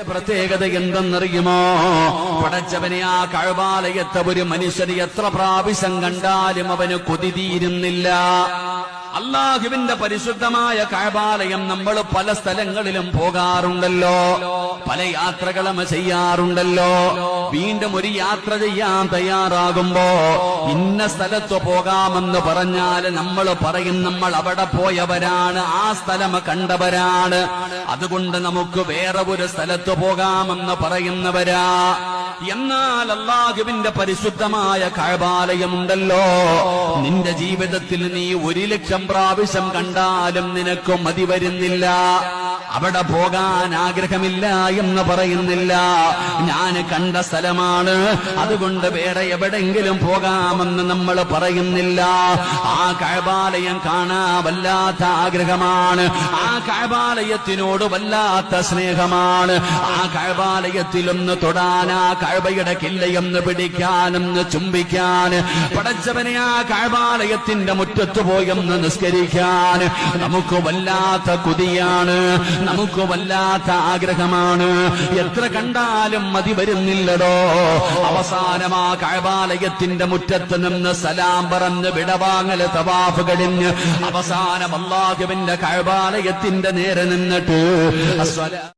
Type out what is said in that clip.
പ്രത്യേകത എന്തെന്നറിയുമോ? പടച്ചവനെ, ആ കഅബാലയത്തെ ഒരു മനുഷ്യന് എത്ര പ്രാവശ്യം കണ്ടാലും അവന് കൊതി തീരുന്നില്ല. അല്ലാഹുവിന്റെ പരിശുദ്ധമായ കഅബാലയം നമ്മൾ പല സ്ഥലങ്ങളിലും പോകാറുണ്ടല്ലോ, പല യാത്രകളും ചെയ്യാറുണ്ടല്ലോ. വീണ്ടും ഒരു യാത്ര ചെയ്യാൻ തയ്യാറാകുമ്പോ ഇന്ന സ്ഥലത്ത് പോകാമെന്ന് പറഞ്ഞാൽ നമ്മൾ പറയും നമ്മൾ അവിടെ പോയവരാണ്, ആ സ്ഥലം കണ്ടവരാണ്, അതുകൊണ്ട് നമുക്ക് വേറെ ഒരു സ്ഥലത്ത് പോകാമെന്ന് പറയുന്നവരാ. എന്നാൽ അല്ലാഹുവിന്റെ പരിശുദ്ധമായ കഅബാലയമുണ്ടല്ലോ, നിന്റെ ജീവിതത്തിൽ നീ 1,00,000 പ്രാവശ്യം കണ്ടാലും നിനക്ക് മതി വരുന്നില്ല. അവിടെ പോകാൻ ആഗ്രഹമില്ല എന്ന് പറയുന്നില്ല. ഞാൻ കണ്ട സ്ഥലമാണ്, അതുകൊണ്ട് വേറെ എവിടെങ്കിലും പോകാമെന്ന് നമ്മൾ പറയുന്നില്ല. ആ കഅബാലയം കാണാൻ വല്ലാത്ത ആഗ്രഹമാണ്, ആ കഅബാലയത്തിനോട് വല്ലാത്ത സ്നേഹമാണ്. ആ കഅബാലയത്തിലൊന്ന് തൊടാൻ, ആ കഅബയുടെ കില്ലയൊന്ന് പിടിക്കാനൊന്ന് ചുംബിക്കാൻ, പടച്ചവനെ ആ കഅബാലയത്തിന്റെ മുറ്റത്ത് പോയൊന്ന് നിസ്കരിക്കാൻ നമുക്ക് വല്ലാത്ത കൊതിയാണ്, നമുക്ക് വല്ലാത്ത ആഗ്രഹമാണ്. എത്ര കണ്ടാലും മതി വരുന്നില്ലടോ. അവസാനം ആ കഅബാലയത്തിന്റെ മുറ്റത്ത് നിന്ന് സലാം പറഞ്ഞ് വിടവാങ്ങല് തവാഫ് കഴിഞ്ഞ് അവസാനം അല്ലാഹുവിന്റെ കഅബാലയത്തിന്റെ നേരെ നിന്നിട്ട്